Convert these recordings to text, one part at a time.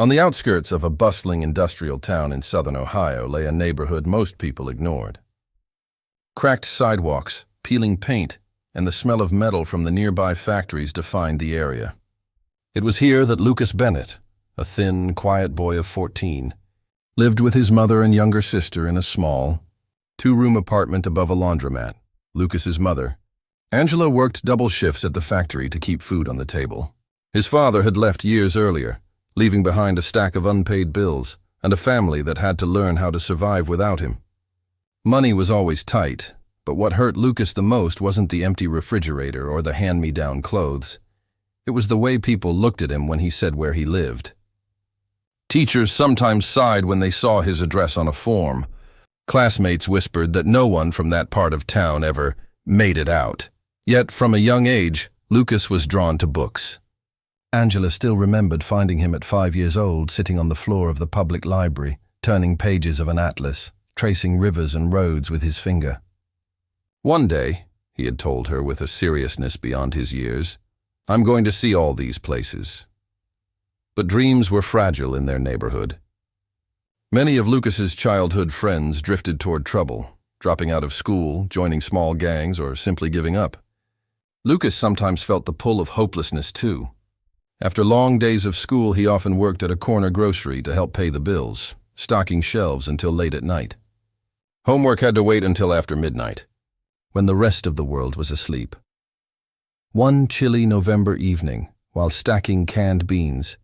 On the outskirts of a bustling industrial town in southern Ohio lay a neighborhood most people ignored. Cracked sidewalks, peeling paint, and the smell of metal from the nearby factories defined the area. It was here that Lucas Bennett, a thin, quiet boy of 14, lived with his mother and younger sister in a small, two-room apartment above a laundromat. Lucas's mother, Angela, worked double shifts at the factory to keep food on the table. His father had left years earlier, leaving behind a stack of unpaid bills and a family that had to learn how to survive without him. Money was always tight, but what hurt Lucas the most wasn't the empty refrigerator or the hand-me-down clothes. It was the way people looked at him when he said where he lived. Teachers sometimes sighed when they saw his address on a form. Classmates whispered that no one from that part of town ever made it out. Yet, from a young age, Lucas was drawn to books. Angela still remembered finding him at 5 years old, sitting on the floor of the public library, turning pages of an atlas, tracing rivers and roads with his finger. "One day," he had told her with a seriousness beyond his years, "I'm going to see all these places." But dreams were fragile in their neighborhood. Many of Lucas's childhood friends drifted toward trouble, dropping out of school, joining small gangs, or simply giving up. Lucas sometimes felt the pull of hopelessness too. After long days of school, he often worked at a corner grocery to help pay the bills, stocking shelves until late at night. Homework had to wait until after midnight, when the rest of the world was asleep. One chilly November evening, while stacking canned beans,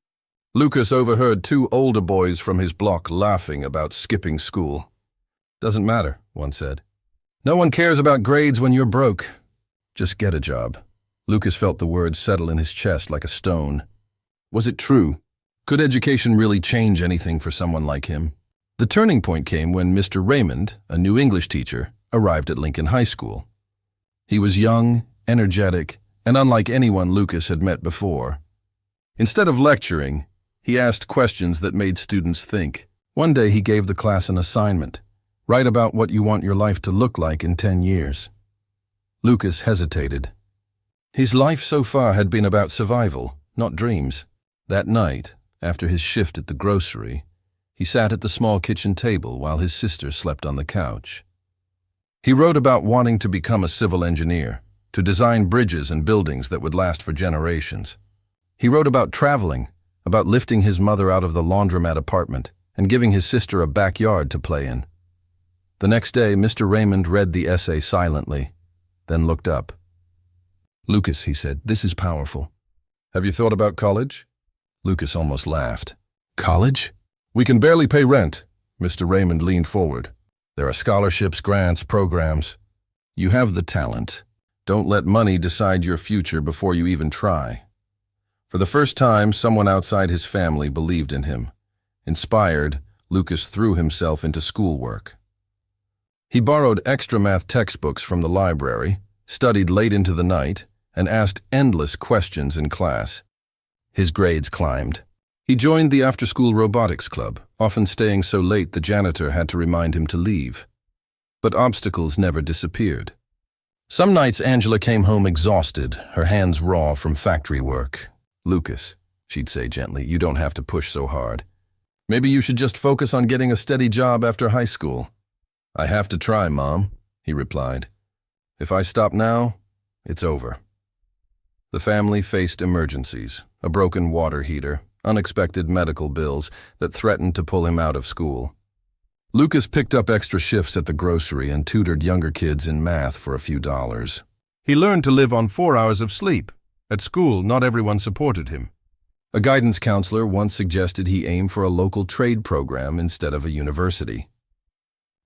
Lucas overheard two older boys from his block laughing about skipping school. "Doesn't matter," one said. "No one cares about grades when you're broke. Just get a job." Lucas felt the words settle in his chest like a stone. Was it true? Could education really change anything for someone like him? The turning point came when Mr. Raymond, a new English teacher, arrived at Lincoln High School. He was young, energetic, and unlike anyone Lucas had met before. Instead of lecturing, he asked questions that made students think. One day he gave the class an assignment: write about what you want your life to look like in 10 years. Lucas hesitated. His life so far had been about survival, not dreams. That night, after his shift at the grocery, he sat at the small kitchen table while his sister slept on the couch. He wrote about wanting to become a civil engineer, to design bridges and buildings that would last for generations. He wrote about traveling, about lifting his mother out of the laundromat apartment and giving his sister a backyard to play in. The next day, Mr. Raymond read the essay silently, then looked up. "Lucas," he said, "this is powerful. Have you thought about college?" Lucas almost laughed. "College? We can barely pay rent." Mr. Raymond leaned forward. "There are scholarships, grants, programs. You have the talent. Don't let money decide your future before you even try." For the first time, someone outside his family believed in him. Inspired, Lucas threw himself into schoolwork. He borrowed extra math textbooks from the library, studied late into the night, and asked endless questions in class. His grades climbed. He joined the after-school robotics club, often staying so late the janitor had to remind him to leave. But obstacles never disappeared. Some nights Angela came home exhausted, her hands raw from factory work. "Lucas," she'd say gently, "you don't have to push so hard. Maybe you should just focus on getting a steady job after high school." "I have to try, Mom," he replied. "If I stop now, it's over." The family faced emergencies, a broken water heater, unexpected medical bills that threatened to pull him out of school. Lucas picked up extra shifts at the grocery and tutored younger kids in math for a few dollars. He learned to live on 4 hours of sleep. At school, not everyone supported him. A guidance counselor once suggested he aim for a local trade program instead of a university.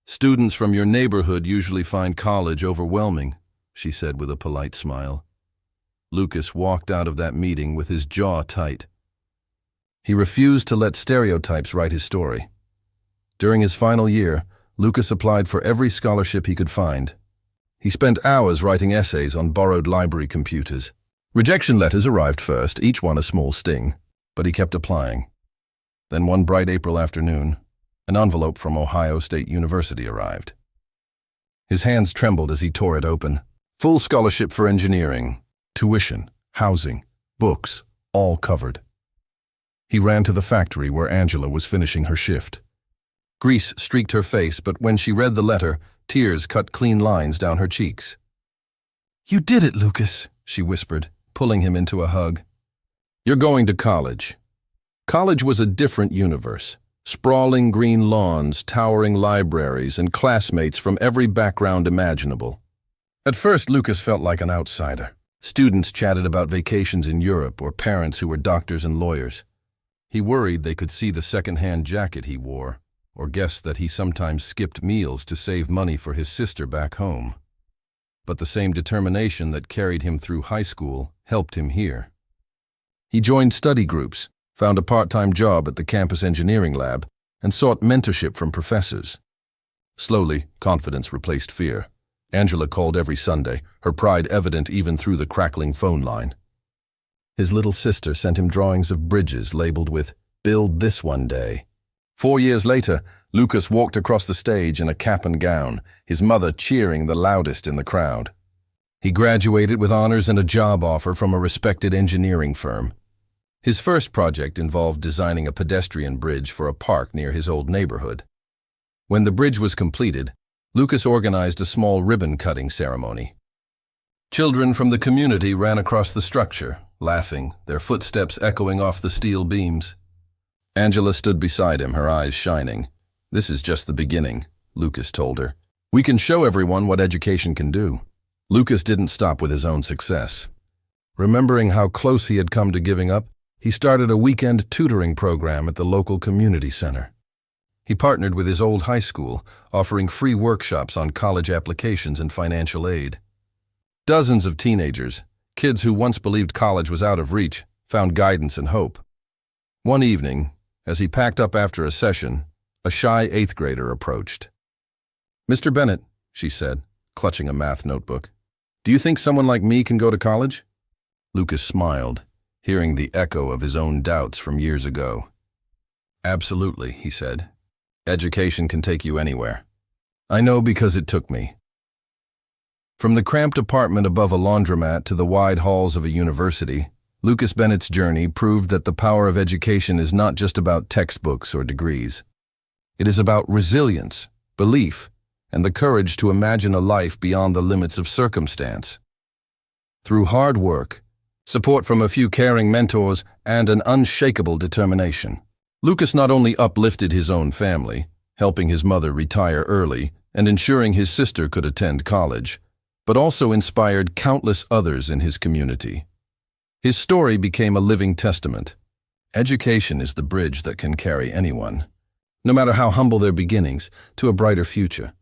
"Students from your neighborhood usually find college overwhelming," she said with a polite smile. Lucas walked out of that meeting with his jaw tight. He refused to let stereotypes write his story. During his final year, Lucas applied for every scholarship he could find. He spent hours writing essays on borrowed library computers. Rejection letters arrived first, each one a small sting, but he kept applying. Then one bright April afternoon, an envelope from Ohio State University arrived. His hands trembled as he tore it open. Full scholarship for engineering, tuition, housing, books, all covered. He ran to the factory where Angela was finishing her shift. Grease streaked her face, but when she read the letter, tears cut clean lines down her cheeks. "You did it, Lucas," she whispered, pulling him into a hug. "You're going to college." College was a different universe. Sprawling green lawns, towering libraries, and classmates from every background imaginable. At first, Lucas felt like an outsider. Students chatted about vacations in Europe or parents who were doctors and lawyers. He worried they could see the second-hand jacket he wore, or guessed that he sometimes skipped meals to save money for his sister back home. But the same determination that carried him through high school helped him here. He joined study groups, found a part-time job at the campus engineering lab, and sought mentorship from professors. Slowly, confidence replaced fear. Angela called every Sunday, her pride evident even through the crackling phone line. His little sister sent him drawings of bridges labeled with, "Build this one day." 4 years later, Lucas walked across the stage in a cap and gown, his mother cheering the loudest in the crowd. He graduated with honors and a job offer from a respected engineering firm. His first project involved designing a pedestrian bridge for a park near his old neighborhood. When the bridge was completed, Lucas organized a small ribbon-cutting ceremony. Children from the community ran across the structure, laughing, their footsteps echoing off the steel beams. Angela stood beside him, her eyes shining. "This is just the beginning," Lucas told her. "We can show everyone what education can do." Lucas didn't stop with his own success. Remembering how close he had come to giving up, he started a weekend tutoring program at the local community center. He partnered with his old high school, offering free workshops on college applications and financial aid. Dozens of teenagers, kids who once believed college was out of reach, found guidance and hope. One evening, as he packed up after a session, a shy 8th grader approached. "Mr. Bennett," she said, clutching a math notebook, "do you think someone like me can go to college?" Lucas smiled, hearing the echo of his own doubts from years ago. "Absolutely," he said. "Education can take you anywhere. I know because it took me." From the cramped apartment above a laundromat to the wide halls of a university, Lucas Bennett's journey proved that the power of education is not just about textbooks or degrees. It is about resilience, belief, and the courage to imagine a life beyond the limits of circumstance. Through hard work, support from a few caring mentors, and an unshakable determination, Lucas not only uplifted his own family, helping his mother retire early and ensuring his sister could attend college, but also inspired countless others in his community. His story became a living testament. Education is the bridge that can carry anyone, no matter how humble their beginnings, to a brighter future.